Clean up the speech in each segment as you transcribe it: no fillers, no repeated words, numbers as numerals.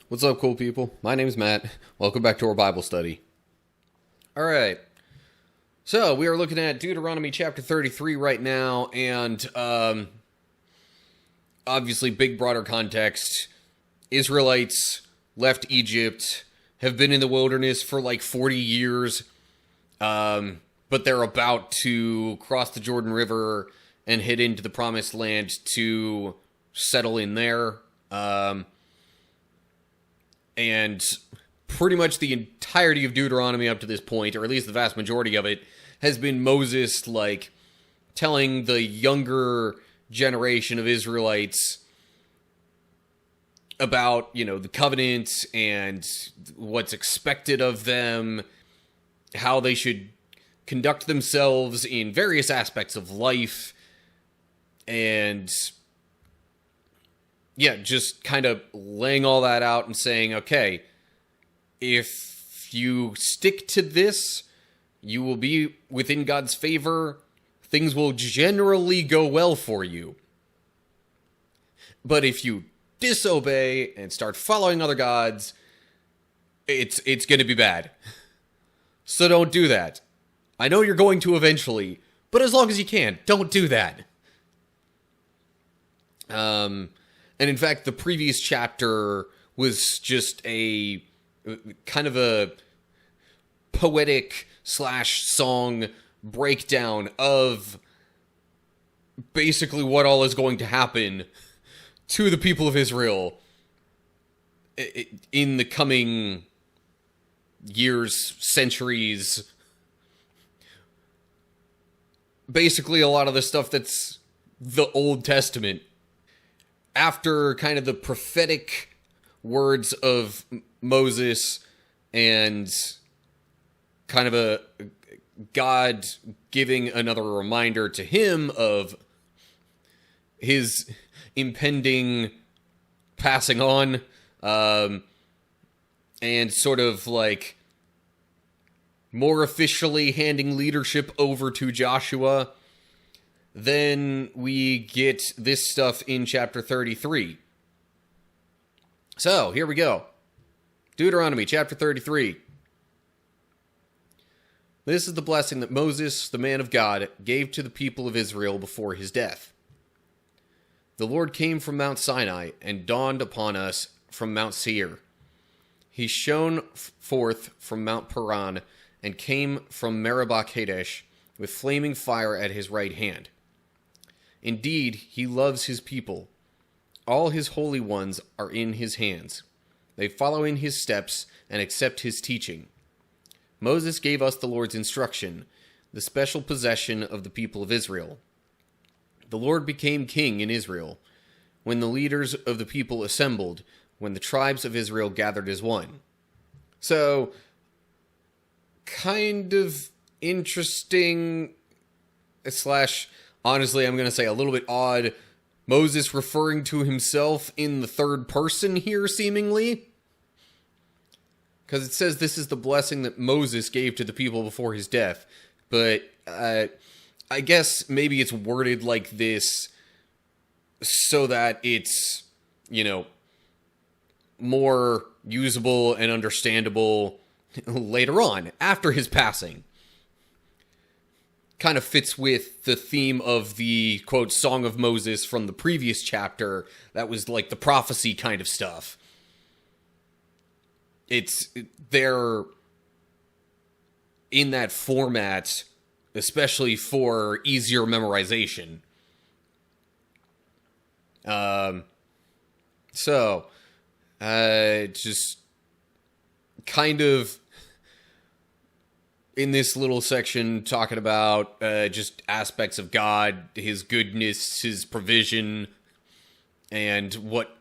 What's up, cool people? My name's Matt. Welcome back to our Bible study. Alright, so we are looking at Deuteronomy chapter 33 right now, and obviously big broader context. Israelites left Egypt, have been in the wilderness for like 40 years, but they're about to cross the Jordan River and head into the Promised Land to settle in there. And pretty much the entirety of Deuteronomy up to this point, or at least the vast majority of it, has been Moses, like, telling the younger generation of Israelites about, the covenant and what's expected of them, how they should conduct themselves in various aspects of life, and just kind of laying all that out and saying, okay, if you stick to this, you will be within God's favor. Things will generally go well for you. But if you disobey and start following other gods, it's going to be bad. So don't do that. I know you're going to eventually, but as long as you can, don't do that. And in fact, the previous chapter was just a kind of a poetic / song breakdown of basically what all is going to happen to the people of Israel in the coming years, centuries. Basically, a lot of the stuff that's the Old Testament. After kind of the prophetic words of Moses and kind of a God giving another reminder to him of his impending passing on, and sort of like more officially handing leadership over to Joshua, then we get this stuff in chapter 33. So, here we go. Deuteronomy chapter 33. This is the blessing that Moses, the man of God, gave to the people of Israel before his death. The Lord came from Mount Sinai and dawned upon us from Mount Seir. He shone forth from Mount Paran and came from Meribah Kadesh with flaming fire at his right hand. Indeed, he loves his people. All his holy ones are in his hands. They follow in his steps and accept his teaching. Moses gave us the Lord's instruction, the special possession of the people of Israel. The Lord became king in Israel, when the leaders of the people assembled, when the tribes of Israel gathered as one. So, kind of interesting / honestly, I'm going to say a little bit odd, Moses referring to himself in the third person here, seemingly. Because it says this is the blessing that Moses gave to the people before his death. But I guess maybe it's worded like this so that it's, more usable and understandable later on, after his passing. Kind of fits with the theme of the, quote, Song of Moses from the previous chapter. That was like the prophecy kind of stuff. They're in that format, especially for easier memorization. Just kind of in this little section talking about just aspects of God, his goodness, his provision, and what,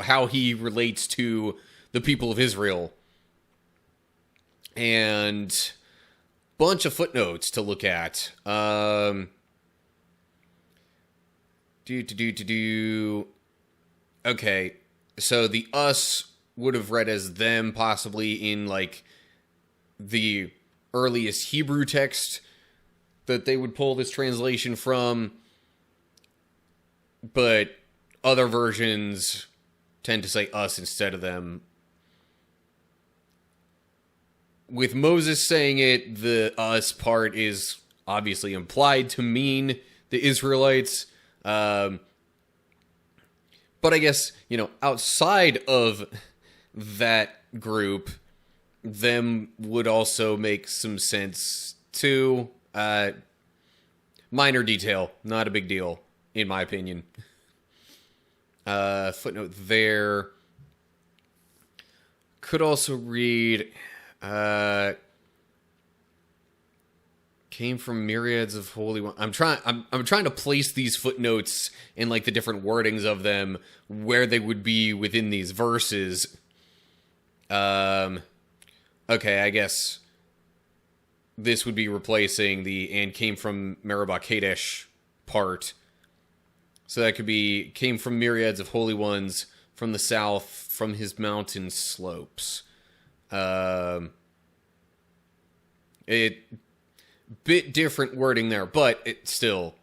how he relates to the people of Israel. And bunch of footnotes to look at. Okay, so the us would have read as them, possibly in, like, the earliest Hebrew text that they would pull this translation from. But other versions tend to say us instead of them. With Moses saying it, the us part is obviously implied to mean the Israelites. But I guess, outside of that group, them would also make some sense too. Minor detail, not a big deal, in my opinion. Footnote there. Could also read, came from myriads of holy ones. I'm trying to place these footnotes in like the different wordings of them, where they would be within these verses. Okay, I guess this would be replacing the "and came from Meribah Kadesh" part. So that could be, came from myriads of holy ones from the south, from his mountain slopes. It bit different wording there, but it still,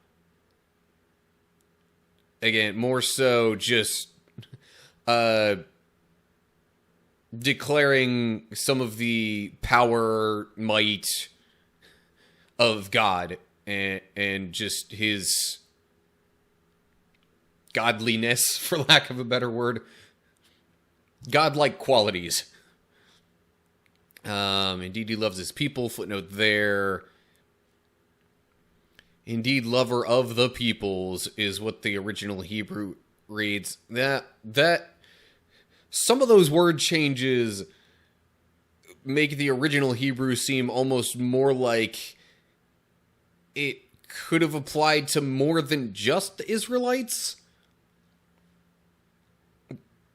again, more so just declaring some of the power, might of God, and just his godliness, for lack of a better word. Godlike qualities. Indeed, he loves his people. Footnote there. Indeed, lover of the peoples is what the original Hebrew reads. That some of those word changes make the original Hebrew seem almost more like it could have applied to more than just the Israelites.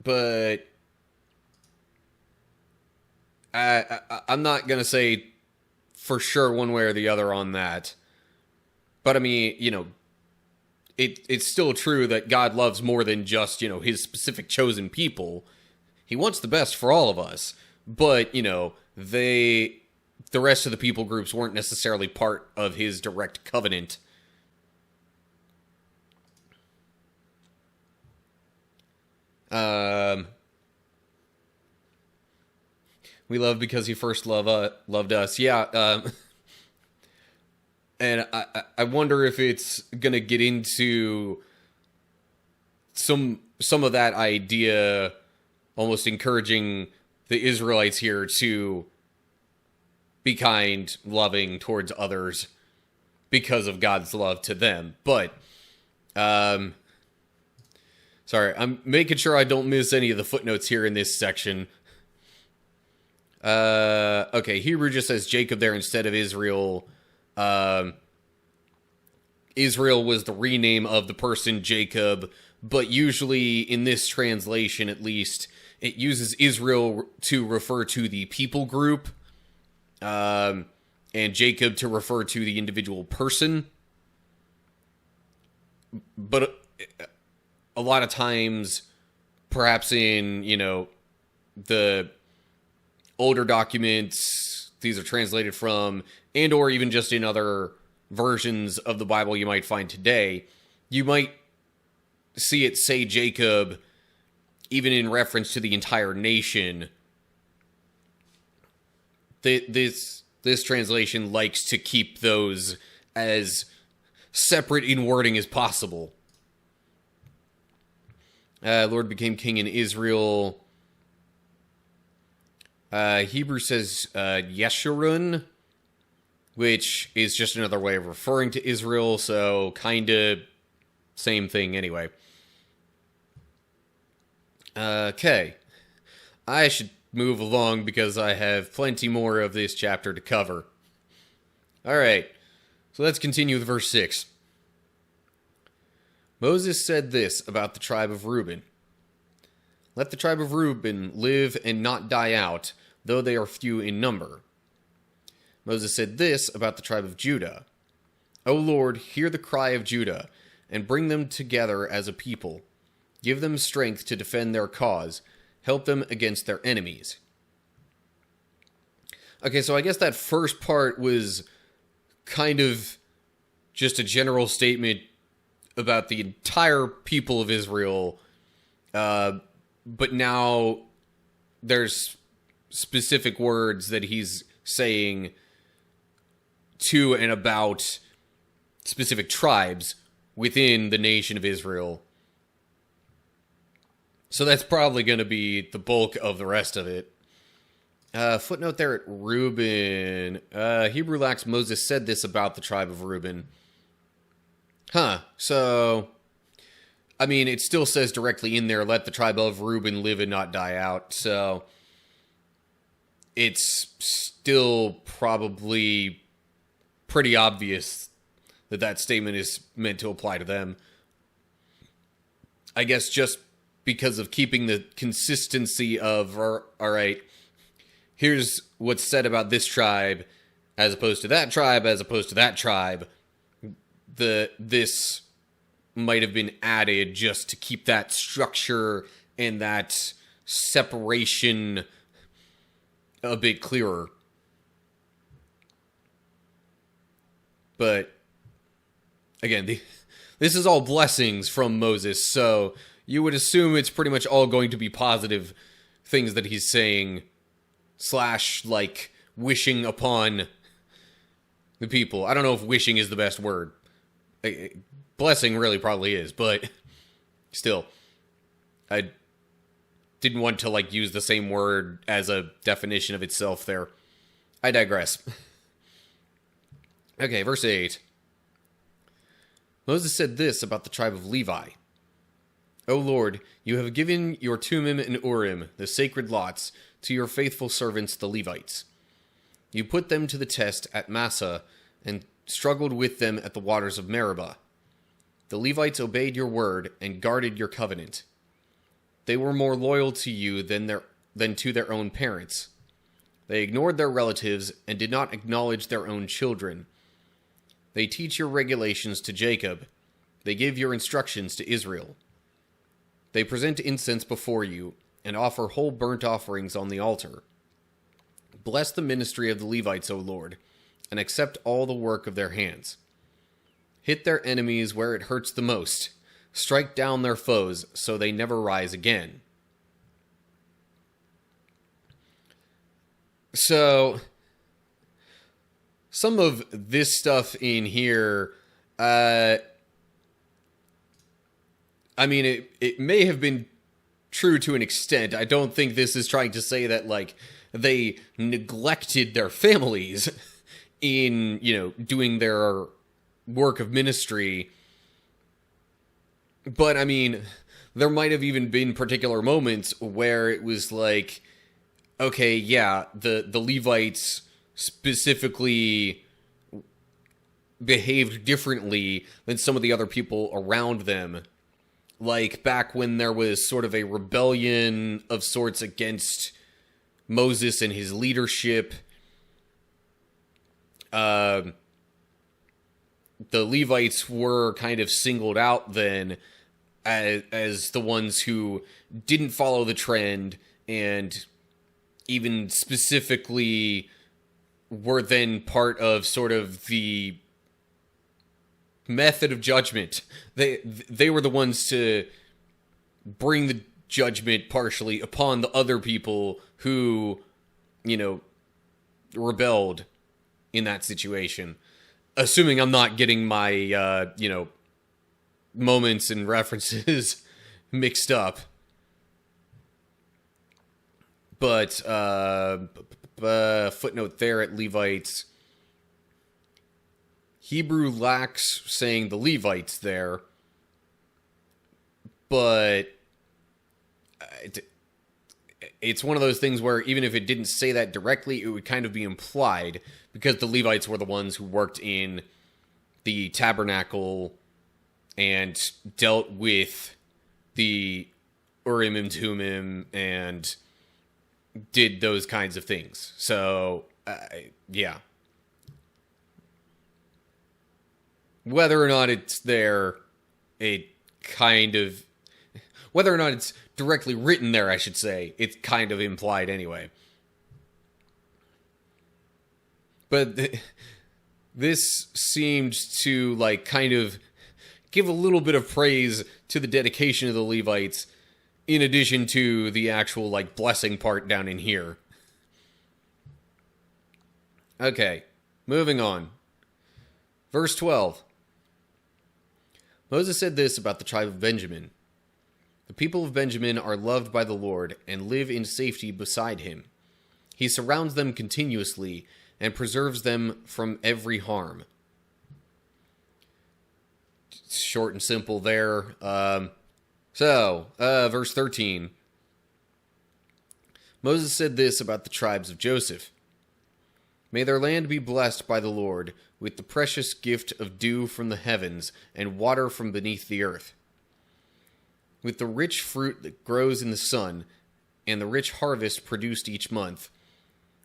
But I'm not going to say for sure one way or the other on that. But I mean, it's still true that God loves more than just, his specific chosen people. He wants the best for all of us. But, the rest of the people groups weren't necessarily part of his direct covenant. We love because he first loved us. Yeah. And I wonder if it's gonna get into some of that idea, almost encouraging the Israelites here to be kind, loving towards others because of God's love to them. But, sorry, I'm making sure I don't miss any of the footnotes here in this section. Okay, Hebrew just says Jacob there instead of Israel. Israel was the rename of the person Jacob, but usually in this translation, at least, it uses Israel to refer to the people group, and Jacob to refer to the individual person. But a lot of times, perhaps in, the older documents these are translated from, and or even just in other versions of the Bible you might find today, you might see it say Jacob even in reference to the entire nation. This translation likes to keep those as separate in wording as possible. Lord became king in Israel. Hebrew says Yeshurun, which is just another way of referring to Israel, so kinda same thing anyway. Okay. I should move along because I have plenty more of this chapter to cover. Alright, so let's continue with verse 6. Moses said this about the tribe of Reuben. Let the tribe of Reuben live and not die out, though they are few in number. Moses said this about the tribe of Judah. O Lord, hear the cry of Judah, and bring them together as a people. Give them strength to defend their cause. Help them against their enemies. Okay, so I guess that first part was kind of just a general statement about the entire people of Israel, but now there's specific words that he's saying to and about specific tribes within the nation of Israel. So that's probably going to be the bulk of the rest of it. Footnote there at Reuben. Hebrew lacks Moses said this about the tribe of Reuben. So, I mean, it still says directly in there, let the tribe of Reuben live and not die out. So, it's still probably pretty obvious that that statement is meant to apply to them. I guess just because of keeping the consistency of, all right, here's what's said about this tribe, as opposed to that tribe, as opposed to that tribe. This might have been added just to keep that structure and that separation a bit clearer. But, again, this is all blessings from Moses, so you would assume it's pretty much all going to be positive things that he's saying, / like, wishing upon the people. I don't know if wishing is the best word. Blessing really probably is, but still, I didn't want to, like, use the same word as a definition of itself there. I digress. Okay, verse 8. Moses said this about the tribe of Levi. O Lord, you have given your Tumim and Urim, the sacred lots, to your faithful servants the Levites. You put them to the test at Massah, and struggled with them at the waters of Meribah. The Levites obeyed your word and guarded your covenant. They were more loyal to you than to their own parents. They ignored their relatives and did not acknowledge their own children. They teach your regulations to Jacob. They give your instructions to Israel. They present incense before you and offer whole burnt offerings on the altar. Bless the ministry of the Levites, O Lord, and accept all the work of their hands. Hit their enemies where it hurts the most. Strike down their foes so they never rise again. So, some of this stuff in here, I mean, it may have been true to an extent. I don't think this is trying to say that, like, they neglected their families in, doing their work of ministry. But, I mean, there might have even been particular moments where it was like, okay, yeah, the Levites specifically behaved differently than some of the other people around them. Like, back when there was sort of a rebellion of sorts against Moses and his leadership, the Levites were kind of singled out then as the ones who didn't follow the trend, and even specifically were then part of sort of the method of judgment. They were the ones to bring the judgment partially upon the other people who, rebelled in that situation. Assuming I'm not getting my, moments and references mixed up. But, footnote there at Levites. Hebrew lacks saying the Levites there, but it's one of those things where even if it didn't say that directly, it would kind of be implied, because the Levites were the ones who worked in the tabernacle and dealt with the Urim and Tumim and did those kinds of things. So, yeah. Whether or not it's there, whether or not it's directly written there, I should say, it's kind of implied anyway. But this seemed to, like, kind of give a little bit of praise to the dedication of the Levites, in addition to the actual, like, blessing part down in here. Okay, moving on. Verse 12. Moses said this about the tribe of Benjamin. The people of Benjamin are loved by the Lord and live in safety beside him. He surrounds them continuously and preserves them from every harm. Short and simple there. Verse 13. Moses said this about the tribes of Joseph. May their land be blessed by the Lord with the precious gift of dew from the heavens and water from beneath the earth, with the rich fruit that grows in the sun and the rich harvest produced each month,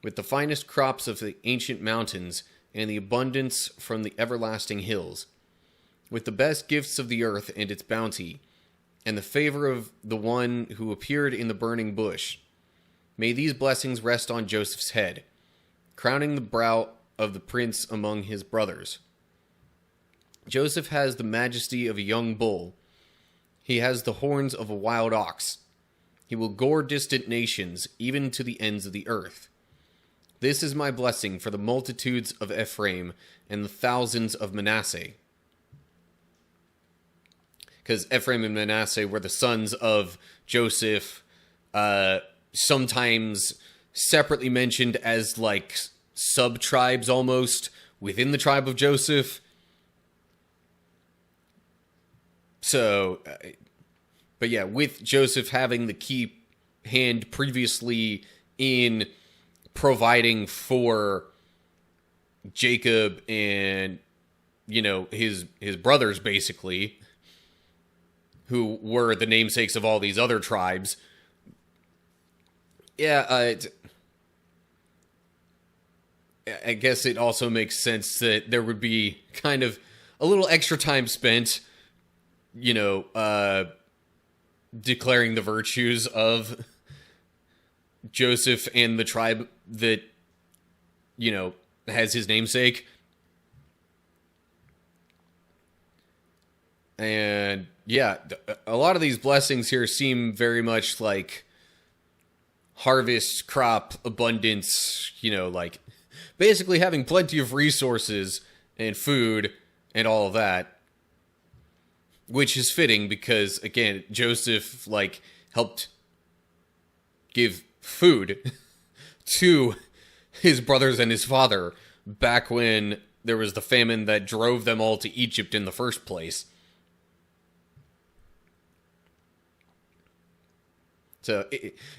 with the finest crops of the ancient mountains and the abundance from the everlasting hills, with the best gifts of the earth and its bounty, and the favor of the one who appeared in the burning bush. May these blessings rest on Joseph's head, crowning the brow of the prince among his brothers. Joseph has the majesty of a young bull. He has the horns of a wild ox. He will gore distant nations, even to the ends of the earth. This is my blessing for the multitudes of Ephraim and the thousands of Manasseh. Because Ephraim and Manasseh were the sons of Joseph, sometimes separately mentioned as, like, sub-tribes almost within the tribe of Joseph. So, but yeah, with Joseph having the key hand previously in providing for Jacob and, his brothers, basically, who were the namesakes of all these other tribes. Yeah, I guess it also makes sense that there would be kind of a little extra time spent, declaring the virtues of Joseph and the tribe that, has his namesake. And yeah, a lot of these blessings here seem very much like harvest, crop, abundance, like basically having plenty of resources and food and all of that. Which is fitting because, again, Joseph, helped give food to his brothers and his father back when there was the famine that drove them all to Egypt in the first place. So,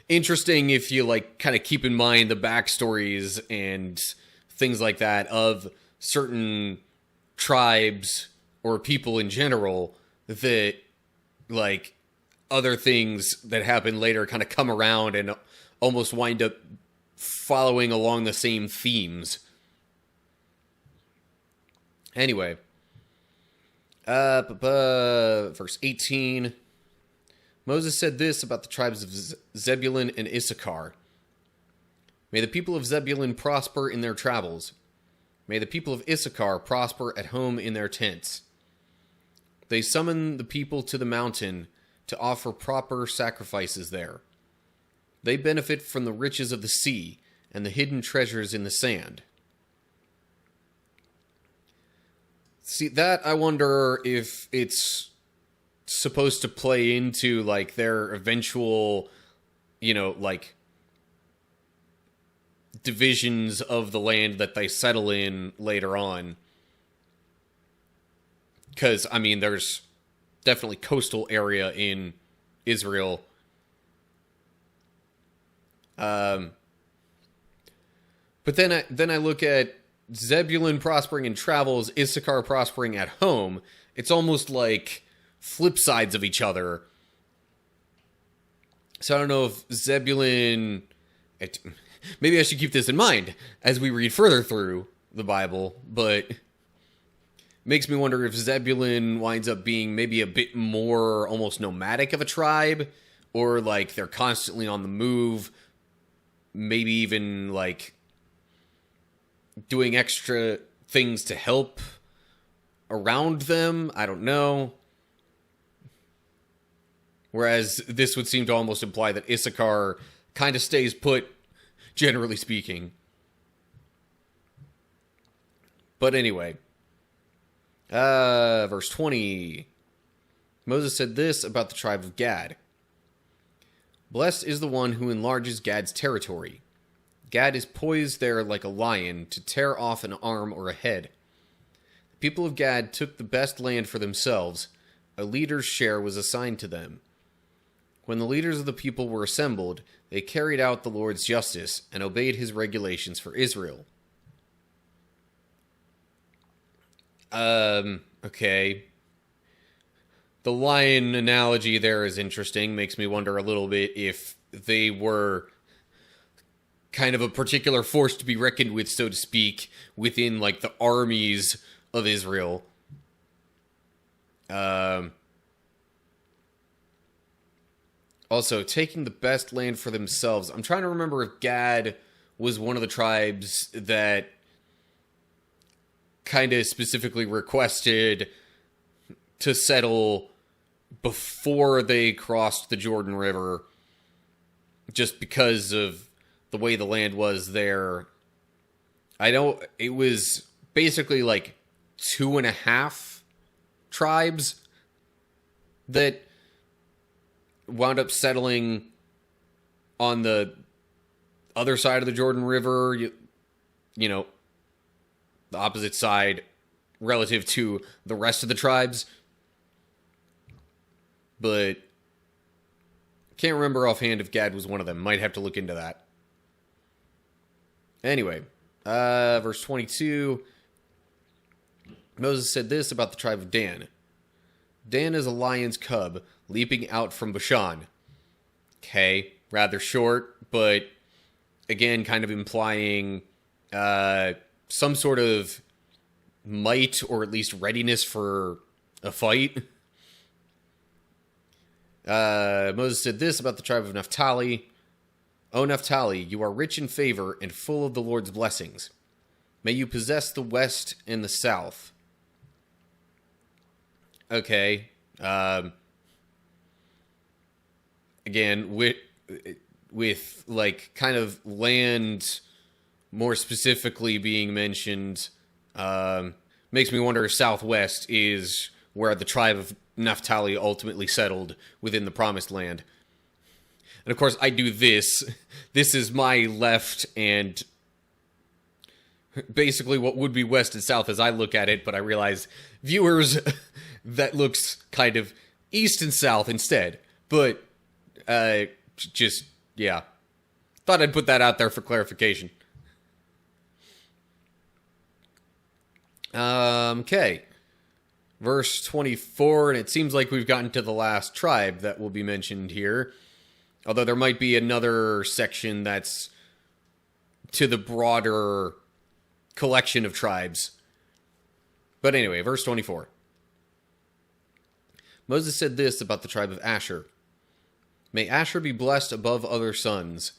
interesting if you, kind of keep in mind the backstories and things like that of certain tribes or people in general that, other things that happen later kind of come around and almost wind up following along the same themes. Anyway. Verse 18. Moses said this about the tribes of Zebulun and Issachar. May the people of Zebulun prosper in their travels. May the people of Issachar prosper at home in their tents. They summon the people to the mountain to offer proper sacrifices there. They benefit from the riches of the sea and the hidden treasures in the sand. See, that I wonder if it's supposed to play into, their eventual, divisions of the land that they settle in later on. Because, there's definitely coastal area in Israel. But then I look at Zebulun prospering in travels, Issachar prospering at home. It's almost like flip sides of each other. So I don't know if Zebulun... Maybe I should keep this in mind as we read further through the Bible, but makes me wonder if Zebulun winds up being maybe a bit more almost nomadic of a tribe, or they're constantly on the move, maybe even doing extra things to help around them. I don't know. Whereas this would seem to almost imply that Issachar kind of stays put, generally speaking. But anyway, verse 20. Moses said this about the tribe of Gad. Blessed is the one who enlarges Gad's territory. Gad is poised there like a lion to tear off an arm or a head. The people of Gad took the best land for themselves. A leader's share was assigned to them. When the leaders of the people were assembled, they carried out the Lord's justice and obeyed his regulations for Israel. Okay. The lion analogy there is interesting. Makes me wonder a little bit if they were kind of a particular force to be reckoned with, so to speak, within, like, the armies of Israel. Also, taking the best land for themselves. I'm trying to remember if Gad was one of the tribes that kind of specifically requested to settle before they crossed the Jordan River, just because of the way the land was there. I know it was basically like 2.5 tribes that wound up settling on the other side of the Jordan River, you know, the opposite side relative to the rest of the tribes. But can't remember offhand if Gad was one of them. Might have to look into that. Anyway, verse 22. Moses said this about the tribe of Dan. Dan is a lion's cub leaping out from Bashan. Okay, rather short, but again, kind of implying some sort of might or at least readiness for a fight. Moses said this about the tribe of Naphtali. O Naphtali, you are rich in favor and full of the Lord's blessings. May you possess the west and the south. Okay. Again, with like kind of land more specifically being mentioned, makes me wonder if southwest is where the tribe of Naphtali ultimately settled within the promised land. And of course, I do this. This is my left and basically what would be west and south as I look at it, but I realize viewers, that looks kind of east and south instead. But, just, yeah. Thought I'd put that out there for clarification. Okay. Verse 24, and it seems like we've gotten to the last tribe that will be mentioned here. Although there might be another section that's to the broader collection of tribes. But anyway, verse 24. Moses said this about the tribe of Asher. May Asher be blessed above other sons.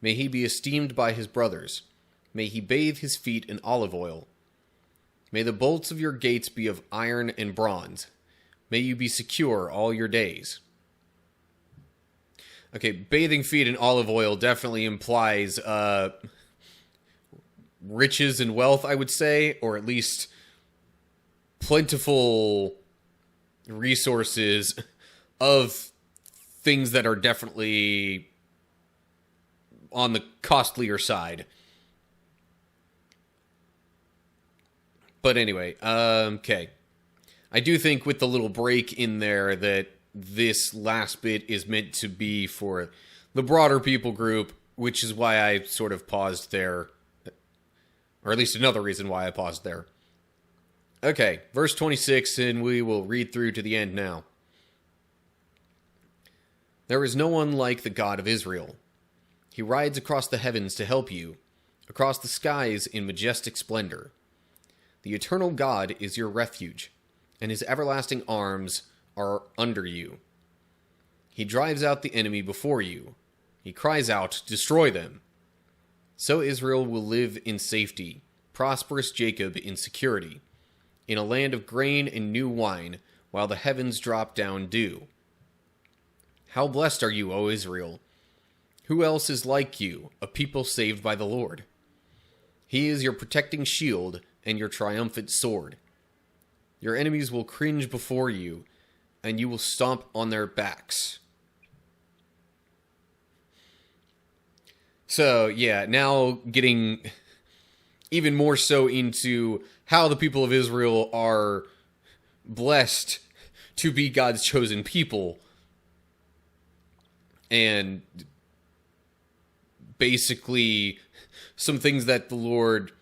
May he be esteemed by his brothers. May he bathe his feet in olive oil. May the bolts of your gates be of iron and bronze. May you be secure all your days. Okay, bathing feet in olive oil definitely implies riches and wealth, I would say, or at least plentiful resources of things that are definitely on the costlier side. But anyway, okay. I do think with the little break in there that this last bit is meant to be for the broader people group, which is why I sort of paused there. Or at least another reason why I paused there. Okay, verse 26, and we will read through to the end now. There is no one like the God of Israel. He rides across the heavens to help you, across the skies in majestic splendor. The eternal God is your refuge, and his everlasting arms are under you. He drives out the enemy before you. He cries out, destroy them. So Israel will live in safety, prosperous Jacob in security, in a land of grain and new wine, while the heavens drop down dew. How blessed are you, O Israel! Who else is like you, a people saved by the Lord? He is your protecting shield and your triumphant sword. Your enemies will cringe before you, and you will stomp on their backs. So, yeah, now getting even more so into how the people of Israel are blessed to be God's chosen people. And basically some things that the Lord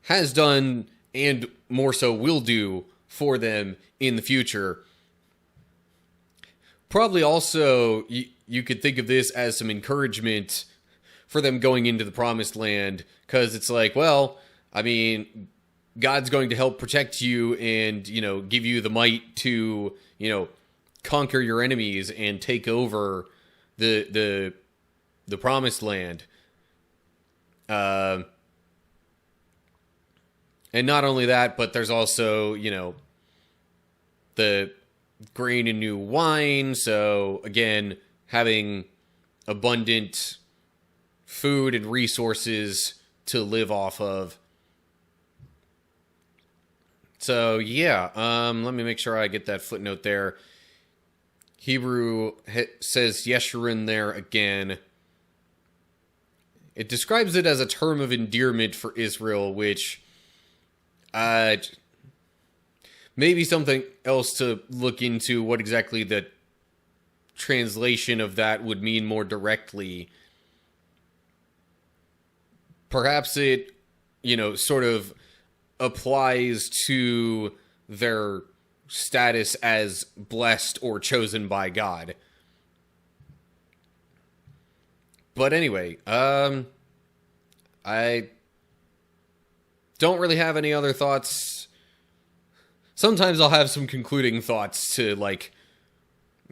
has done and more so will do for them in the future. Probably also, you could think of this as some encouragement for them going into the promised land, because it's like, well, I mean, God's going to help protect you and, you know, give you the might to, you know, conquer your enemies and take over the promised land. And not only that, but there's also, you know, the grain and new wine. So again, having abundant food and resources to live off of. So yeah, let me make sure I get that footnote there. Hebrew says Yeshurun there again. It describes it as a term of endearment for Israel, which maybe something else to look into what exactly the translation of that would mean more directly. Perhaps it, you know, sort of applies to their status as blessed or chosen by God. But anyway, I don't really have any other thoughts. Sometimes I'll have some concluding thoughts to, like,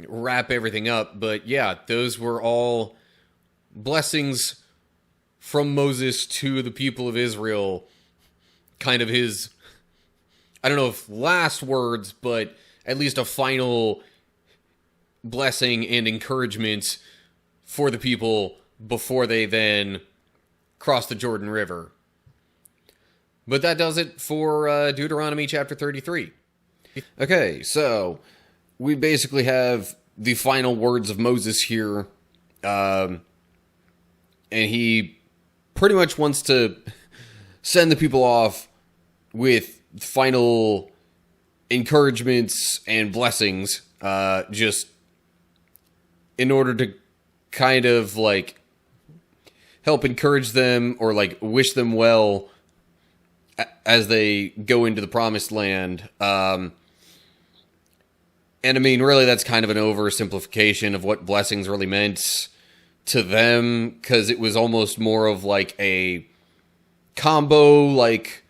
wrap everything up. But yeah, those were all blessings from Moses to the people of Israel. Kind of his, I don't know if last words, but at least a final blessing and encouragement for the people before they then cross the Jordan River. But that does it for Deuteronomy chapter 33. Okay, so we basically have the final words of Moses here. And he pretty much wants to send the people off with final encouragements and blessings, just in order to kind of, like, help encourage them or, like, wish them well as they go into the promised land. And I mean, really, that's kind of an oversimplification of what blessings really meant to them, because it was almost more of like a combo, like,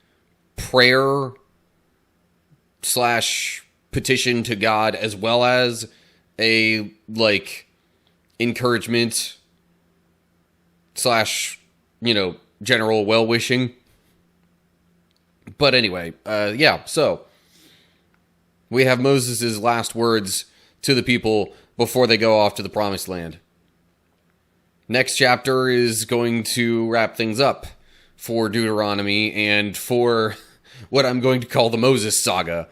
prayer / petition to God, as well as a, like, encouragement / you know, general well-wishing. But anyway, yeah, so we have Moses' last words to the people before they go off to the promised land. Next chapter is going to wrap things up for Deuteronomy and for what I'm going to call the Moses saga.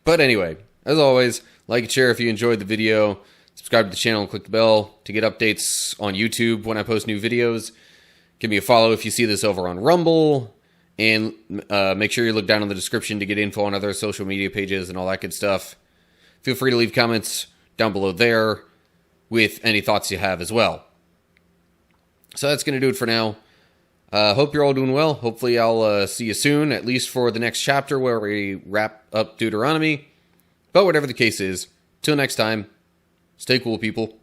But anyway, as always, like and share if you enjoyed the video. Subscribe to the channel and click the bell to get updates on YouTube when I post new videos. Give me a follow if you see this over on Rumble. And make sure you look down in the description to get info on other social media pages and all that good stuff. Feel free to leave comments down below there with any thoughts you have as well. So that's going to do it for now. Hope you're all doing well. Hopefully I'll see you soon, at least for the next chapter where we wrap up Deuteronomy. But whatever the case is, till next time, stay cool, people.